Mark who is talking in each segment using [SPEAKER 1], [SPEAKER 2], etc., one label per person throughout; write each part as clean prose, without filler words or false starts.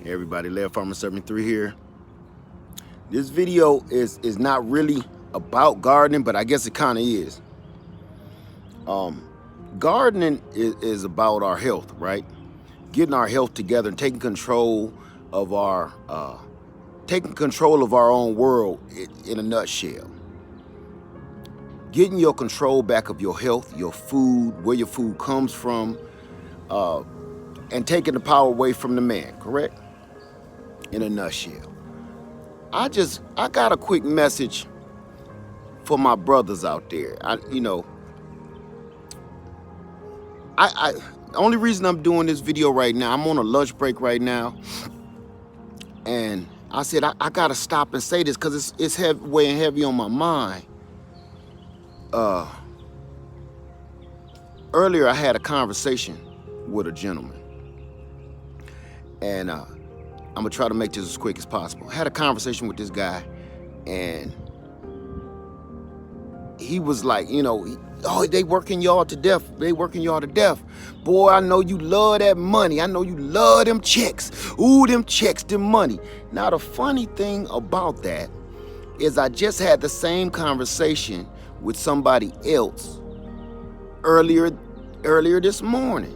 [SPEAKER 1] Hey everybody, Lair Farmer 73 here. This video is not really about gardening, but I guess it kind of is. Gardening is about our health, right? Getting our health together and taking control of our own world in a nutshell. Getting your control back of your health, your food, where your food comes from, and taking the power away from the man, correct? In a nutshell. I got a quick message for my brothers out there. The only reason I'm doing this video right now, I'm on a lunch break right now, and I said I gotta stop and say this because it's weighing heavy on my mind. Earlier I had a conversation with a gentleman, and I'm gonna try to make this as quick as possible. I had a conversation with this guy, and he was like, oh, they working y'all to death. They working y'all to death. Boy, I know you love that money. I know you love them checks. Ooh, them checks, them money. Now, the funny thing about that is I just had the same conversation with somebody else earlier this morning.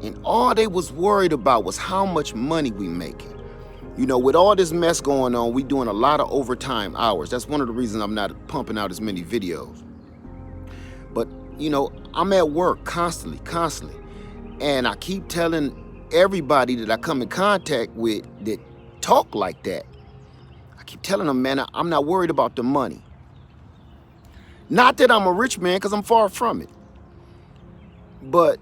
[SPEAKER 1] And all they was worried about was how much money we making. With all this mess going on, we doing a lot of overtime hours. That's one of the reasons I'm not pumping out as many videos. But, I'm at work constantly. And I keep telling everybody that I come in contact with that talk like that, I keep telling them, man, I'm not worried about the money. Not that I'm a rich man, because I'm far from it. But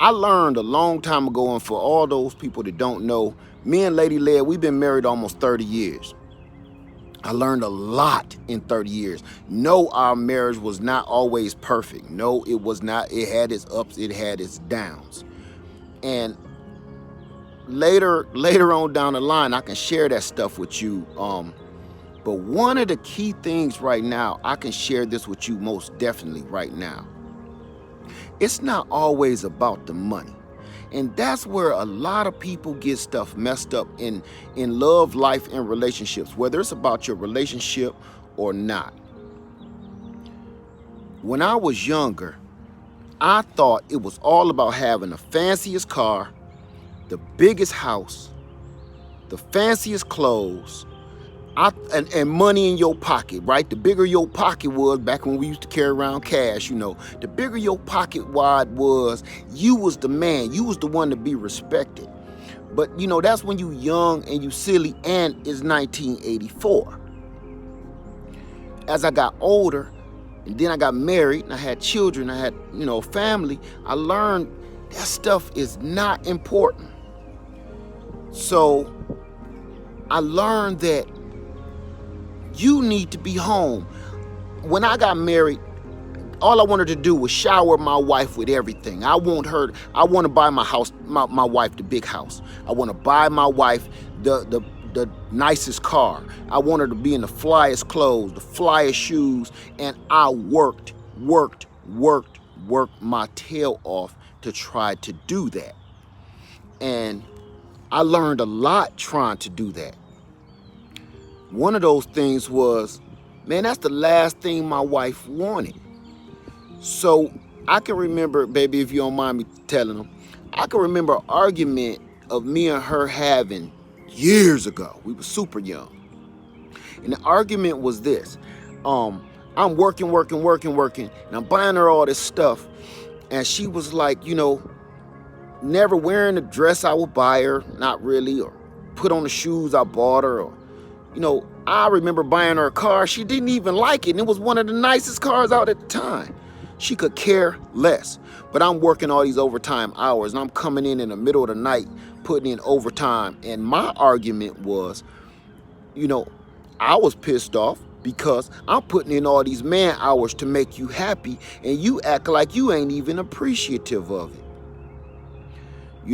[SPEAKER 1] I learned a long time ago, and for all those people that don't know, me and Lady Lair, we've been married almost 30 years. I learned a lot in 30 years. No, our marriage was not always perfect. No, it was not. It had its ups, it had its downs. And later on down the line, I can share that stuff with you. But one of the key things right now, I can share this with you most definitely right now. It's not always about the money. And that's where a lot of people get stuff messed up in love, life, and relationships, whether it's about your relationship or not. When I was younger, I thought it was all about having the fanciest car, the biggest house, the fanciest clothes, and money in your pocket, right? The bigger your pocket was, back when we used to carry around cash, the bigger your pocket wad was, you was the man, you was the one to be respected. But, that's when you young and you silly, and it's 1984. As I got older, and then I got married, and I had children, I had, family, I learned that stuff is not important. So I learned that you need to be home. When I got married, all I wanted to do was shower my wife with everything. I want to buy my wife the big house. I want to buy my wife the nicest car. I want her to be in the flyest clothes, the flyest shoes, and I worked my tail off to try to do that. And I learned a lot trying to do that. One of those things was, man, that's the last thing my wife wanted. So I can remember, baby, if you don't mind me telling them, I can remember an argument of me and her having years ago. We were super young. And the argument was this. I'm working, and I'm buying her all this stuff. And she was like, never wearing the dress I would buy her, not really, or put on the shoes I bought her, or I remember buying her a car. She didn't even like it, and it was one of the nicest cars out at the time. She could care less. But I'm working all these overtime hours, and I'm coming in the middle of the night, putting in overtime. And my argument was, I was pissed off because I'm putting in all these man hours to make you happy, and you act like you ain't even appreciative of it.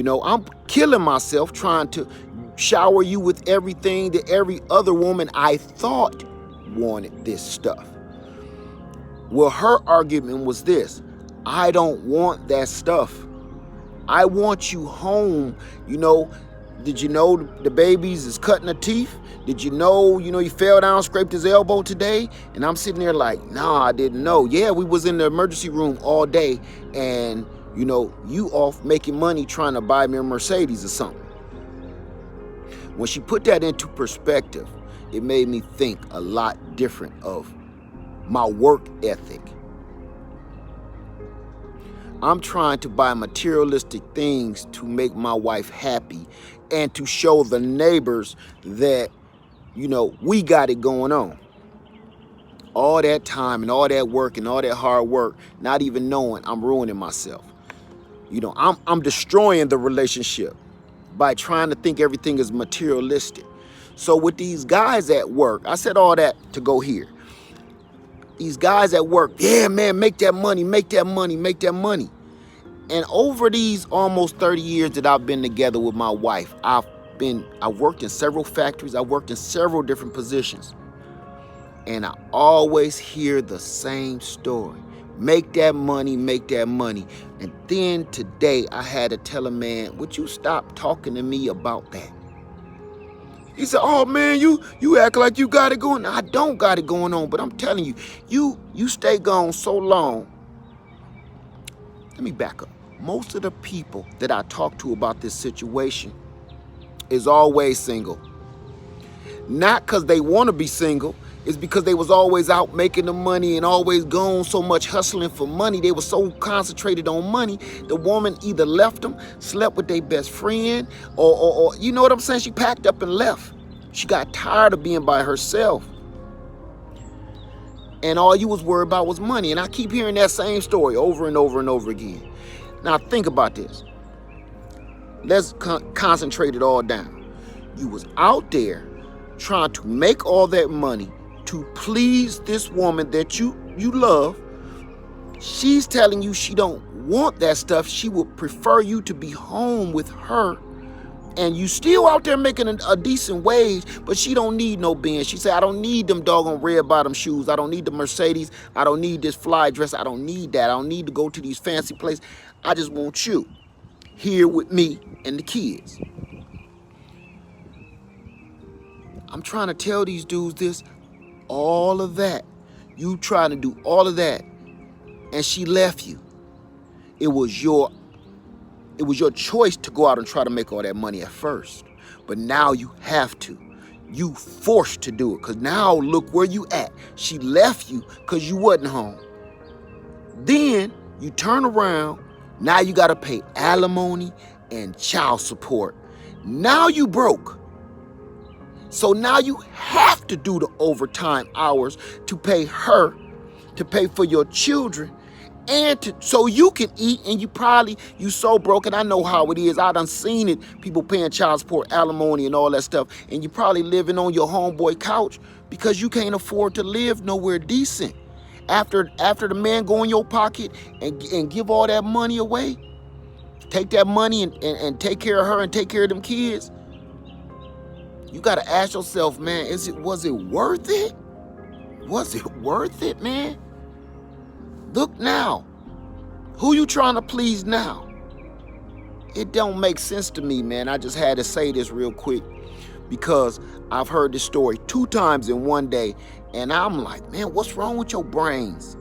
[SPEAKER 1] I'm killing myself trying to shower you with everything that every other woman I thought wanted this stuff. Well, her argument was this: I don't want that stuff. I want you home, Did you know the babies is cutting their teeth? Did you know, he fell down, scraped his elbow today? And I'm sitting there like, nah, I didn't know. Yeah, we was in the emergency room all day, and, you off making money trying to buy me a Mercedes or something. When she put that into perspective, it made me think a lot different of my work ethic. I'm trying to buy materialistic things to make my wife happy and to show the neighbors that, we got it going on. All that time and all that work and all that hard work, not even knowing I'm ruining myself. I'm destroying the relationship by trying to think everything is materialistic. So with these guys at work, I said all that to go here. These guys at work, yeah, man, make that money, make that money, make that money. And over these almost 30 years that I've been together with my wife, I worked in several factories, I worked in several different positions. And I always hear the same story. Make that money, make that money. And then today I had to tell a man, would you stop talking to me about that? He said, oh man, you act like you got it going on. I don't got it going on, but I'm telling you, you stay gone so long. Let me back up. Most of the people that I talk to about this situation is always single. Not because they want to be single, it's because they was always out making the money and always gone so much hustling for money. They were so concentrated on money, the woman either left them, slept with their best friend, or you know what I'm saying? She packed up and left. She got tired of being by herself. And all you was worried about was money. And I keep hearing that same story over and over and over again. Now think about this. Let's concentrate it all down. You was out there trying to make all that money to please this woman that you love. She's telling you she don't want that stuff. She would prefer you to be home with her. And you still out there making a decent wage, but she don't need no Benz. She said, I don't need them doggone red bottom shoes. I don't need the Mercedes. I don't need this fly dress. I don't need that. I don't need to go to these fancy places. I just want you here with me and the kids. I'm trying to tell these dudes this, all of that. You trying to do all of that, and she left you. It was your choice to go out and try to make all that money at first. But now you have to. You forced to do it, because now look where you at. She left you because you wasn't home. Then you turn around, now you got to pay alimony and child support. Now you broke. So now you have to do the overtime hours to pay her, to pay for your children, and so you can eat. And you so broken. I know how it is. I done seen it. People paying child support, alimony, and all that stuff. And you probably living on your homeboy couch because you can't afford to live nowhere decent. After the man go in your pocket and give all that money away, take that money and take care of her and take care of them kids. You gotta ask yourself, man, was it worth it? Was it worth it, man? Look now. Who you trying to please now? It don't make sense to me, man. I just had to say this real quick because I've heard this story 2 times in one day, and I'm like, man, what's wrong with your brains?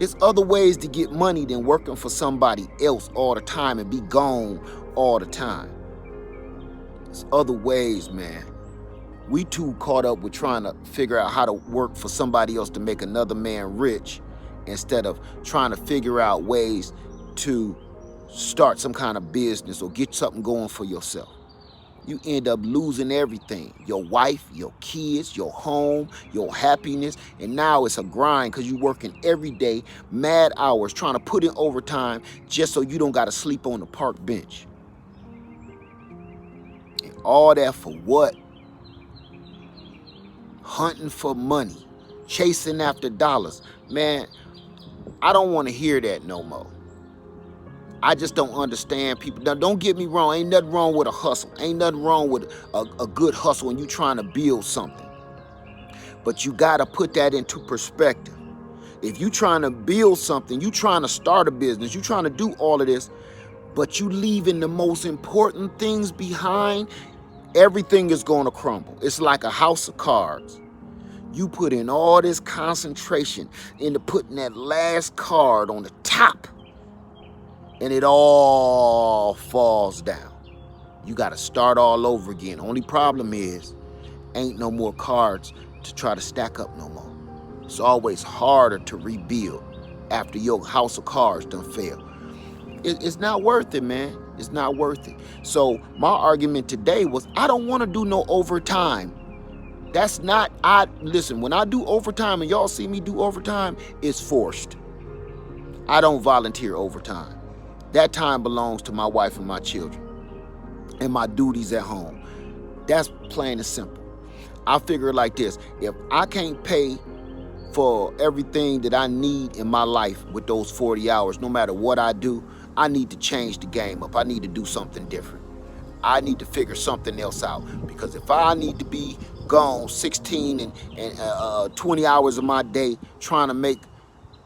[SPEAKER 1] There's other ways to get money than working for somebody else all the time and be gone all the time. There's other ways, man. We too caught up with trying to figure out how to work for somebody else to make another man rich instead of trying to figure out ways to start some kind of business or get something going for yourself. You end up losing everything. Your wife, your kids, your home, your happiness. And now it's a grind because you're working every day, mad hours, trying to put in overtime just so you don't got to sleep on the park bench. And all that for what? Hunting for money, chasing after dollars. Man, I don't want to hear that no more. I just don't understand people. Now, don't get me wrong. Ain't nothing wrong with a hustle. Ain't nothing wrong with a good hustle when you trying to build something. But you got to put that into perspective. If you trying to build something, you trying to start a business, you trying to do all of this, but you leaving the most important things behind, everything is going to crumble. It's like a house of cards. You put in all this concentration into putting that last card on the top, and it all falls down. You got to start all over again. Only problem is, ain't no more cards to try to stack up no more. It's always harder to rebuild after your house of cards done fail. It's not worth it, man. It's not worth it. So my argument today was, I don't want to do no overtime. That's not, listen, when I do overtime and y'all see me do overtime, it's forced. I don't volunteer overtime. That time belongs to my wife and my children and my duties at home. That's plain and simple. I figure it like this: if I can't pay for everything that I need in my life with those 40 hours, no matter what I do, I need to change the game up. I need to do something different. I need to figure something else out, because if I need to be gone 16 and 20 hours of my day trying to make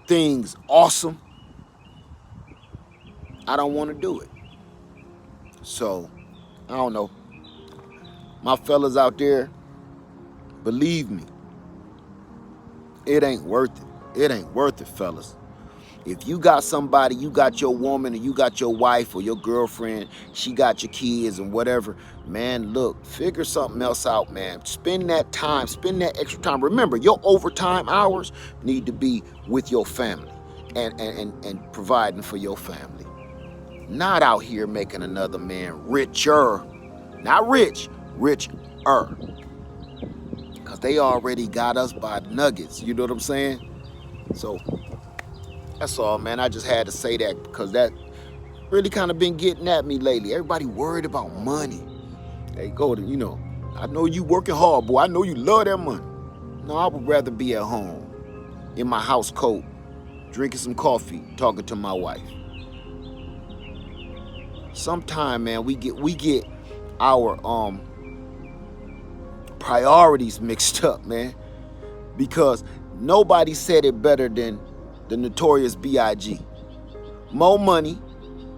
[SPEAKER 1] things awesome, I don't want to do it. So, I don't know. My fellas out there, believe me, it ain't worth it. It ain't worth it, fellas. If you got somebody, you got your woman, or you got your wife or your girlfriend, she got your kids and whatever, man, look, figure something else out, man. Spend that time, spend that extra time. Remember, your overtime hours need to be with your family and providing for your family. Not out here making another man richer. Not rich, richer. Because they already got us by nuggets, you know what I'm saying? So, that's all, man. I just had to say that because that really kind of been getting at me lately. Everybody worried about money. They go to, I know you working hard, boy. I know you love that money. No, I would rather be at home in my house coat, drinking some coffee, talking to my wife. Sometime, man, we get our priorities mixed up, man, because nobody said it better than the notorious B.I.G. More money,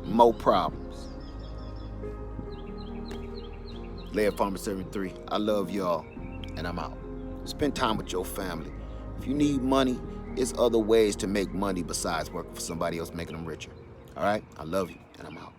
[SPEAKER 1] more problems. Laird Farmer 73, I love y'all, and I'm out. Spend time with your family. If you need money, there's other ways to make money besides working for somebody else making them richer. All right? I love you, and I'm out.